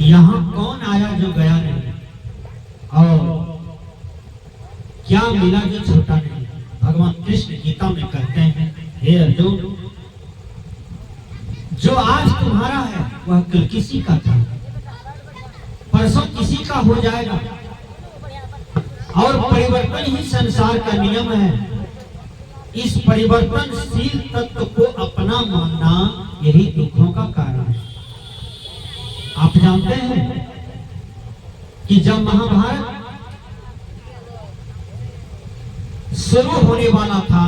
यहाँ कौन आया जो गया नहीं, और क्या मिला जो छोटा नहीं। भगवान कृष्ण गीता में कहते हैं, हे अर्जुन, जो आज तुम्हारा है वह कल किसी का था, परसों किसी का हो जाएगा, और परिवर्तन ही संसार का नियम है। इस परिवर्तनशील तत्व को अपना मानना यही दुखों का कारण है। आप जानते हैं कि जब महाभारत शुरू होने वाला था,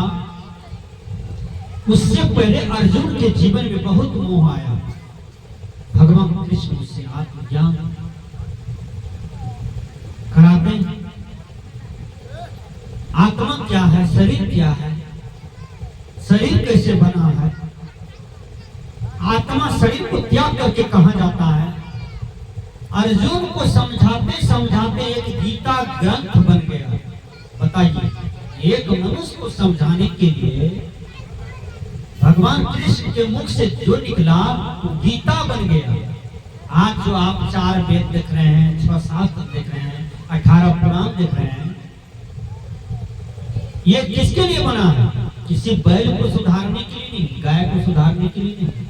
उससे पहले अर्जुन के जीवन में बहुत मोह आया। भगवान कृष्ण उससे आत्मज्ञान कराते हैं। आत्मा क्या है, शरीर क्या है, शरीर कैसे बना है, आत्मा शरीर को त्याग करके कहां जाता है। अर्जुन को समझाते समझाते एक गीता ग्रंथ बन गया। बताइए, एक मनुष्य को समझाने के लिए भगवान कृष्ण के मुख से जो निकला वो गीता बन गया। आज जो आप 4 वेद देख रहे हैं, 6 शास्त्र देख रहे हैं, 18 पुराण देख रहे हैं, ये किसके लिए बना है? किसी बैल को सुधारने के लिए नहीं, गाय को सुधारने के लिए नहीं,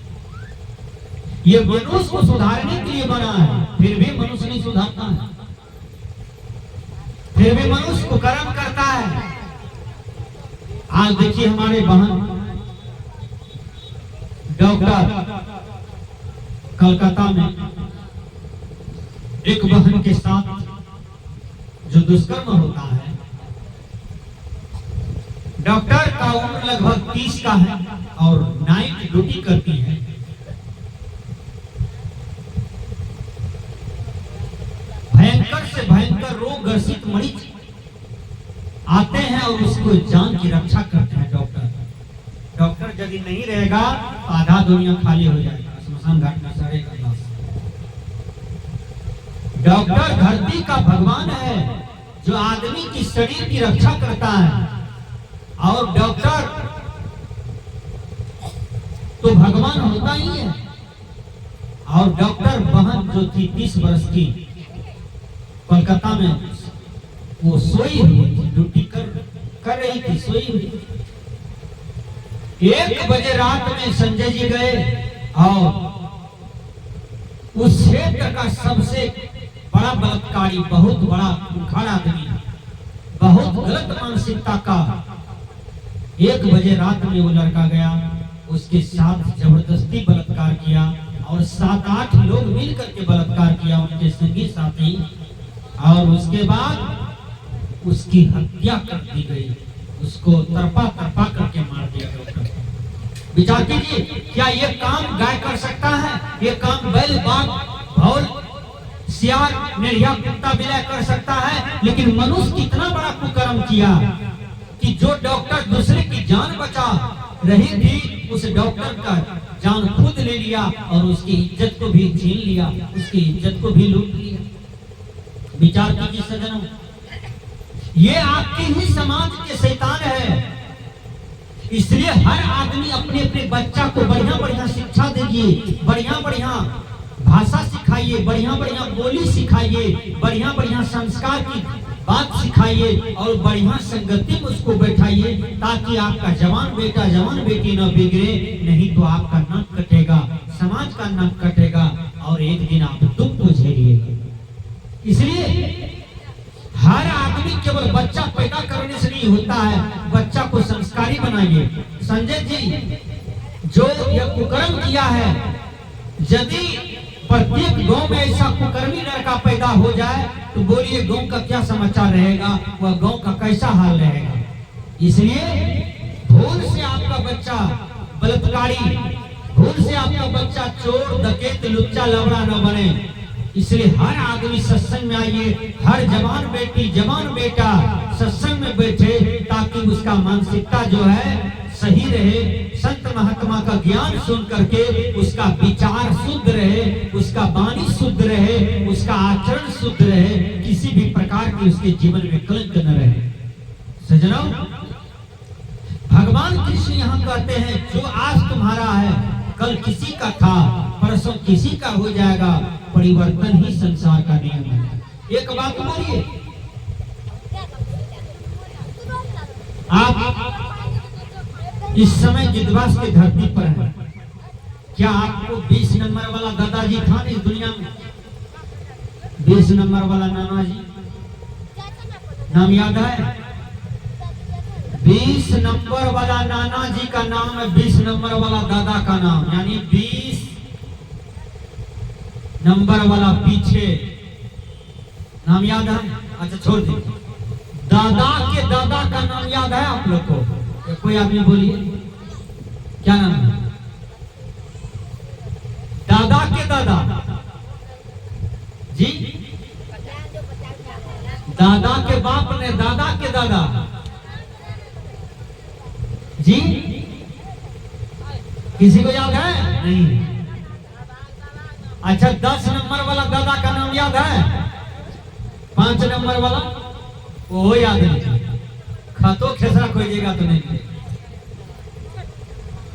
ये मनुष्य को सुधारने के लिए बना है। फिर भी मनुष्य नहीं सुधारता है, फिर भी मनुष्य को कर्म करता है। आज देखिए, हमारे बहन डॉक्टर कलकत्ता में एक बहन के साथ जो दुष्कर्म होता है, डॉक्टर का उम्र लगभग 30 का है और नाइट ड्यूटी करती है। भयंकर से भयंकर रोग ग्रसित मरीज आते हैं और उसको जान की रक्षा करते हैं डॉक्टर यदि नहीं रहेगा तो आधा दुनिया खाली हो जाएगा, स्मशान घाट में सड़ेगा लाश। डॉक्टर धरती का भगवान है जो आदमी की शरीर की रक्षा करता है, और डॉक्टर तो भगवान होता ही है। और डॉक्टर बहन जो थी 30 वर्ष की, कोलकाता में वो सोई हुई थी, ड्यूटी कर रही थी, सोई हुई। 1 बजे रात में संजय जी गए और उस क्षेत्र का सबसे बड़ा बलात्कारी, बहुत बड़ा खूंखार आदमी, बहुत गलत मानसिकता का, 1 बजे रात में वो लड़का गया, उसके साथ जबरदस्ती बलात्कार किया और 7-8 लोग मिल करके बलात्कार किया, उनके संगी साथी, और उसके बाद उसकी हत्या कर दी गई। उसको तरपा करके मार दिया गया। विचार कीजिए, क्या ये काम गाय कर सकता है? ये काम बैल, बाघ, भौल, सियार, निरिया, कुत्ता, बिलाई कर सकता है? लेकिन मनुष्य कितना बड़ा कुकर्म किया कि जो डॉक्टर दूसरे की जान बचा रही थी, उस डॉक्टर का जान खुद ले लिया और उसकी इज्जत को भी छीन लिया, उसकी इज्जत को भी लूट लिया। विचार कीजिए सज्जनों, ये आपके ही समाज के शैतान है। इसलिए हर आदमी अपने अपने बच्चा को बढ़िया बढ़िया शिक्षा दीजिए, बढ़िया बढ़िया भाषा सिखाइए, बढ़िया बढ़िया बोली सिखाइए, बढ़िया बढ़िया संस्कार की बात सिखाइए और बढ़िया संगति में उसको बैठाइए, ताकि आपका जवान बेटा जवान बेटी न बिगड़े। नहीं तो आपका नाक कटेगा, समाज का नाक कटेगा और एक दिन आप दुख को झेलिएगा। इसलिए हर आदमी केवल बच्चा पैदा करने से नहीं होता है, बच्चा को संस्कारी बनाइए। संजय जी जो यह कुकर्म किया है, यदि प्रत्येक गांव में ऐसा कुकर्मी लड़का पैदा हो जाए तो बोलिए गांव का क्या समाचार रहेगा, वह गांव का कैसा हाल रहेगा। इसलिए भूल से आपका बच्चा बलात्कारी, भूल से आपका बच्चा चोर, डकैत, लुच्चा, लवड़ा न बने। इसलिए हर आदमी सत्संग में आइए, हर जवान बेटी जवान बेटा सत्संग में बैठे, ताकि उसका मानसिकता जो है सही रहे, संत महात्मा का ज्ञान सुन करके उसका विचार शुद्ध रहे, उसका वाणी शुद्ध रहे, उसका आचरण शुद्ध रहे, किसी भी प्रकार की उसके जीवन में कलंक न रहे। सज्जनों, भगवान कृष्ण यहाँ कहते हैं, जो आज तुम्हारा है कल किसी का था, परसों किसी का हो जाएगा। परिवर्तन ही संसार का नियम है। एक बात बोलिए, आप इस समय गिद्धवास की धरती पर हैं। क्या आपको 20 नंबर वाला दादाजी था इस दुनिया में? 20 नंबर वाला नाना जी नाम याद है? 20 नंबर वाला नाना जी का नाम है 20 नंबर वाला दादा का नाम, यानी 20 नंबर वाला पीछे नाम याद है? अच्छा छोड़ दीजिए। दादा के दादा का नाम याद है आप लोग को? कोई आदमी बोलिए, क्या नाम है? दादा के दादा जी, दादा के बाप ने दादा के दादा जी, किसी को याद है? नहीं। अच्छा 10 नंबर वाला दादा का नाम याद है? 5 नंबर वाला वो याद नहीं। खातो खेसरा खोजिएगा तो नहीं।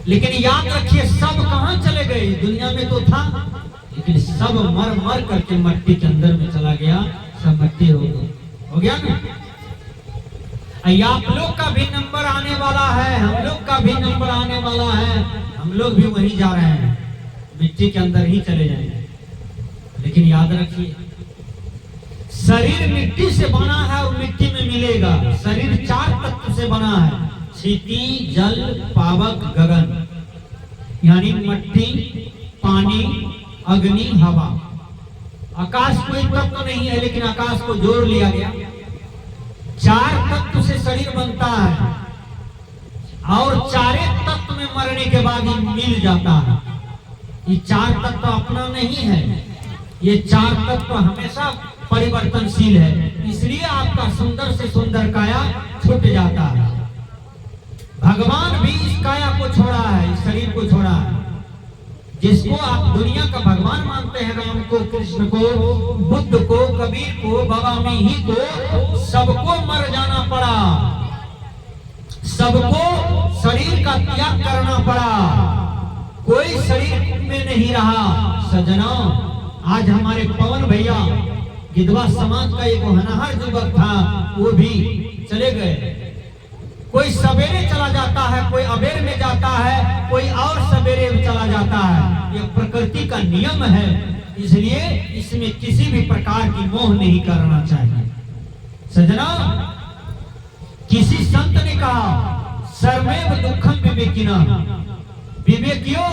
लेकिन याद रखिए, सब कहां चले गए? दुनिया में तो था, लेकिन सब मर मर करके मट्टी के अंदर में चला गया। सब मट्टी हो गया ना। आप लोग का भी नंबर आने वाला है, हम लोग का भी नंबर आने वाला है। हम लोग भी वहीं जा रहे हैं, मिट्टी के अंदर ही चले जाएंगे। लेकिन याद रखिए, शरीर मिट्टी से बना है और मिट्टी में मिलेगा। शरीर 4 तत्व से बना है, क्षिति, जल, पावक, गगन, यानी मट्टी, पानी, अग्नि, हवा। आकाश कोई तत्व नहीं है, लेकिन आकाश को जोड़ लिया गया। 4 तत्व से शरीर बनता है और 4 तत्व में मरने के बाद ही मिल जाता है। ये 4 तत्व अपना नहीं है, ये 4 तत्व हमेशा परिवर्तनशील है। इसलिए आपका सुंदर से सुंदर काया छूट जाता है। भगवान भी इस काया को छोड़ा है, इस शरीर को छोड़ा है। जिसको आप दुनिया का भगवान मानते हैं, राम को, कृष्ण को, बुद्ध को, कबीर को, बाबा मीही को, सबको मर जाना पड़ा, सबको शरीर का त्याग करना पड़ा। कोई शरीर में नहीं रहा। सजना, आज हमारे पवन भैया गिद्धवा समाज का एक होनहार युवक था, वो भी चले गए। कोई सवेरे चला जाता है, कोई अबेर में जाता है, कोई और सवेरे में चला जाता है। ये प्रकृति का नियम है, इसलिए इसमें किसी भी प्रकार की मोह नहीं करना चाहिए। सजना, किसी संत ने कहा, सर्वैव दुखम विवेकिना, विवेकियों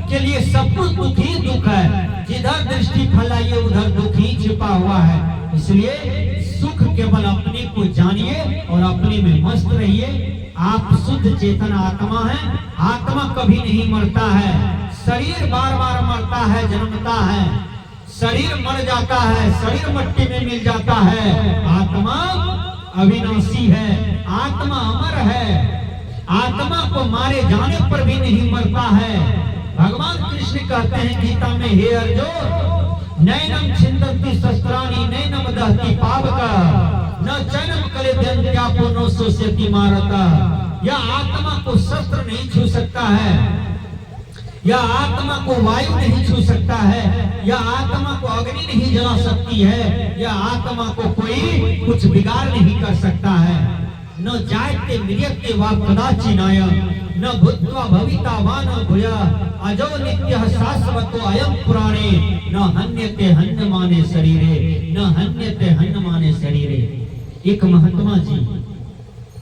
के लिए सब कुछ दुख ही दुख है। जिधर दृष्टि फैलाइए उधर दुख ही छिपा हुआ है। इसलिए सुख केवल अपने को जानिए और अपने में मस्त रहिए। आप शुद्ध चेतन आत्मा हैं। आत्मा कभी नहीं मरता है। शरीर बार बार मरता है, जन्मता है, शरीर मर जाता है, शरीर मट्टी में मिल जाता है। आत्मा अविनाशी है, आत्मा अमर है। आत्मा को मारे जाने पर भी नहीं मरता है। भगवान कृष्ण कहते हैं गीता में, हे अर्जुन, नैनम छिन्दन्ति शस्त्राणि नैनम दहति पावका न चैनम कलेद्यन्त्यापो नो शोष्यति मारता। यह आत्मा को शस्त्र नहीं छू सकता है, यह आत्मा को वायु नहीं छू सकता है, यह आत्मा को अग्नि नहीं जला सकती है, यह आत्मा को कोई कुछ बिगाड़ नहीं कर सकता है। न जायते म्रियते वा कदाचिनाय न भूत्वा भविता वा न भूया अजो नित्यः शाश्वतो अयं पुराणे न हन्यते हन्यमाने शरीरे न हन्यते हन्यमाने शरीरे। एक महात्मा जी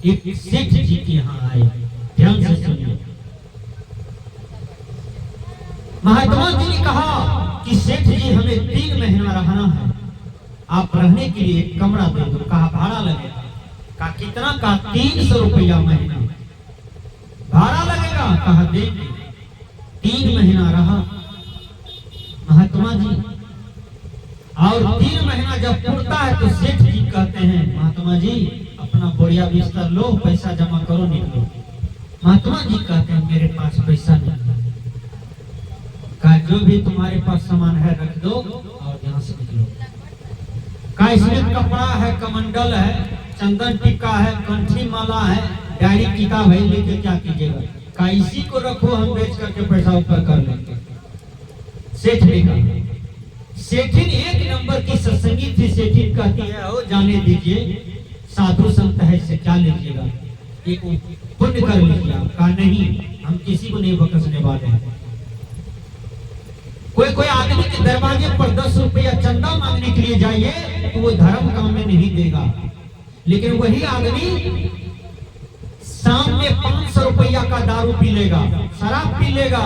एक सेठ जी के यहाँ आए, ध्यान से सुनिए। महात्मा जी ने कहा कि सेठ जी हमें 3 महीना रहना है, आप रहने के लिए एक कमरा दे दो। कहा भाड़ा लगेगा? कहा कितना? कहा 300 रुपया महीना भाड़ा लगेगा। कहा देंगे। 3 महीना रहा महात्मा जी, और 3 महीना जब पूरता है तो सेठ जी कहते हैं, महात्मा जी अपना बोरिया बिस्तर लो, पैसा जमा करो, निकलो। महात्मा जी कहते हैं मेरे पास पैसा नहीं। कहा जो भी तुम्हारे पास सामान है रख दो और यहाँ से निकलो। कहा इसमें कपड़ा है, कमंडल है, चंदन टिक्का है, कंठी माला है, डायरी किताब है, लेके क्या कीजिएगा? का इसी को रखो, हम बेच करके पैसा ऊपर कर लेंगे। सेठ ने कहा। सेठिन एक नंबर की सत्संगी थी। सेठिन कहती है ओ जाने दीजिए, साधु संत है, इससे क्या लीजिएगा, एक पुण्य कर लीजिए। आप कहा नहीं, हम किसी को नहीं बकसने वाले हैं। कोई आदमी के दरवाजे पर 10 रुपया चंदा मांगने के लिए जाइए तो वो धर्म काम में नहीं देगा, लेकिन वही आदमी शाम में 500 रुपया का दारू पी लेगा, शराब पी लेगा,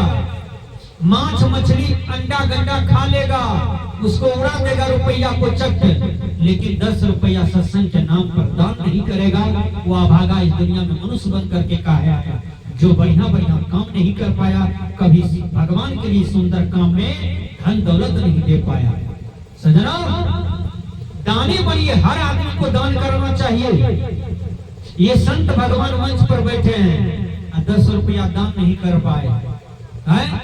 मांस मछली अंडा गंडा खा लेगा, उसको उड़ा देगा रुपया को चट, लेकिन 10 रुपया सत्संग के नाम पर दान नहीं करेगा। वो अभागा इस दुनिया में मनुष्य बन करके कहा है, जो बढ़िया बढ़िया काम नहीं कर पाया, कभी भगवान के लिए सुंदर काम में धन दौलत नहीं दे पाया। सजनों, दानी बनिए, हर आदमी को दान करना चाहिए। ये संत भगवान मंच पर बैठे हैं, 10 रुपया दान नहीं कर पाए हैं?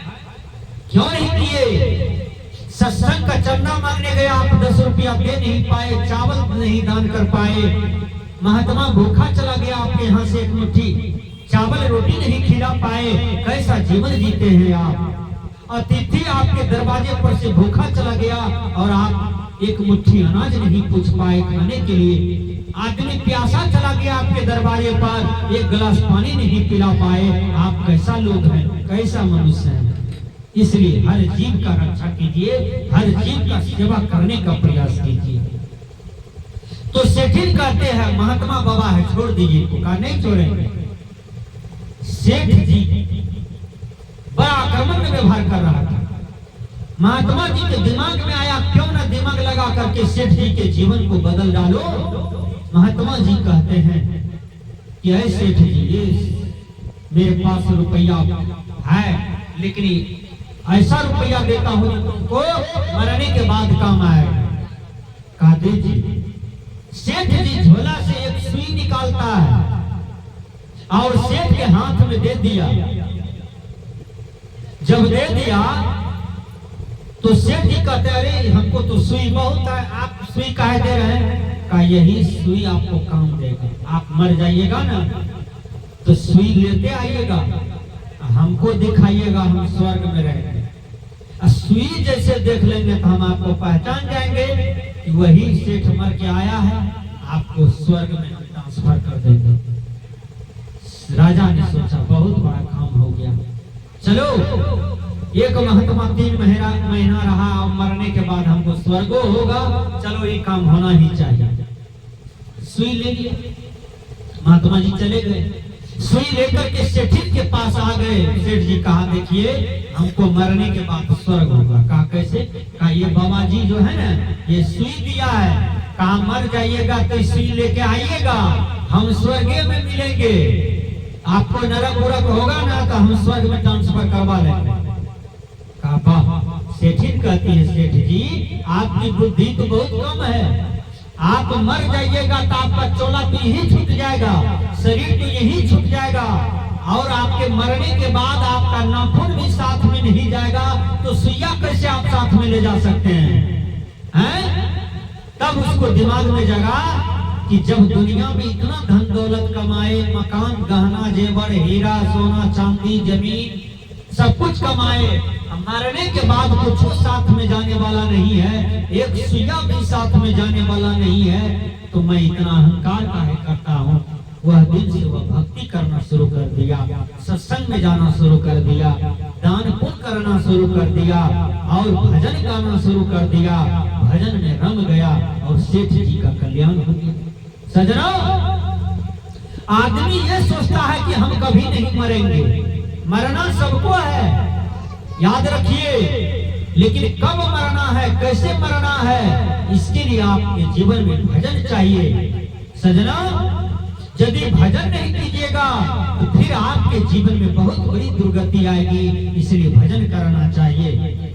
क्यों नहीं किए? सत्संग का चंदा मांगने गए, आप 10 रुपया दे नहीं पाए, चावल नहीं दान कर पाए। महात्मा भूखा चला गया, आपके यहाँ से एक मुट्ठी चावल रोटी नहीं खिला पाए। कैसा जीवन जीते हैं आप? अतिथि आपके दरवाजे पर से भूखा चला गया और आप एक मुट्ठी अनाज नहीं पूछ पाए खाने के लिए। आदमी प्यासा चला गया आपके दरवाजे पर, एक गिलास पानी नहीं पिला पाए। आप कैसा लोग हैं, कैसा मनुष्य है? इसलिए हर जीव का रक्षा कीजिए, हर जीव का सेवा करने का प्रयास कीजिए। तो सेठिन कहते हैं महात्मा बाबा है, छोड़ दीजिए। कहा नहीं छोड़ेंगे। सेठ जी बड़ा आक्रमण में व्यवहार कर रहा था। महात्मा जी के दिमाग में आया, क्यों ना दिमाग लगा करके सेठ जी के जीवन को बदल डालो। महात्मा जी कहते हैं कि ऐ सेठ जी, ये मेरे पास रुपया है, लेकिन ऐसा रुपया देता हूं तुमको मरने के बाद काम आएगा। कहा दीजिए। सेठ जी झोला से एक सुई निकालता है और सेठ के हाथ में दे दिया। जब दे दिया तो सेठ जी कहते, अरे हमको तो सुई बहुत है, आप सुई काहे दे रहे हैं? कहा यही सुई आपको काम देगा, आप मर जाइएगा ना तो सुई लेते आइएगा, हमको दिखाइएगा, हम स्वर्ग में रहेंगे। सुई जैसे देख लेंगे तो हम आपको पहचान जाएंगे कि वही सेठ मर के आया है, आपको स्वर्ग में हम ट्रांसफर कर देंगे। राजा ने सोचा बहुत बड़ा काम हो गया, चलो एक महात्मा 3 महीना रहा और मरने के बाद हमको स्वर्गो होगा, चलो ये काम होना ही चाहिए। सुई ले लिया, महात्मा जी चले गए। सुई लेकर के सेठिन के पास आ गए। सेठ जी कहा देखिए हमको मरने के बाद स्वर्ग होगा। कहा कैसे? कहा ये बाबा जी जो है ना, ये सुई दिया है, कहा मर जाइएगा तो सुई लेके आइएगा, हम स्वर्ग में मिलेंगे, आपको नरक उरक होगा ना तो हम स्वर्ग में ट्रांसफर करवा लेंगे। कहा वाह। सेठिन कहती है सेठ जी आपकी बुद्धि तो बहुत कम है, आप मर जाइएगा तो आपका चोला तो यही छूट जाएगा, शरीर तो यही छूट जाएगा, और आपके मरने के बाद आपका नाखून भी साथ में नहीं जाएगा, तो सुइया कैसे आप साथ में ले जा सकते हैं? तब उसको दिमाग में जगा कि जब दुनिया में इतना धन दौलत कमाए, मकान गहना जेवर हीरा सोना चांदी जमीन सब कुछ कमाए, मरने के बाद कुछ साथ में जाने वाला नहीं है, एक सुइया भी साथ में जाने वाला नहीं है, तो मैं इतना अहंकार काहे करता हूँ। वह दिन से वह भक्ति करना शुरू कर दिया, सत्संग में जाना शुरू कर दिया, दान पुण्य करना शुरू कर दिया और भजन गाना शुरू कर दिया। भजन में रम गया और सेठ जी का कल्याण हो गया। सजनों, आदमी ये सोचता है कि हम कभी नहीं मरेंगे, मरना सबको है, याद रखिए, लेकिन कब मरना है, कैसे मरना है, इसके लिए आपके जीवन में भजन चाहिए। सजना, यदि भजन नहीं कीजिएगा तो फिर आपके जीवन में बहुत बड़ी दुर्गति आएगी, इसलिए भजन करना चाहिए।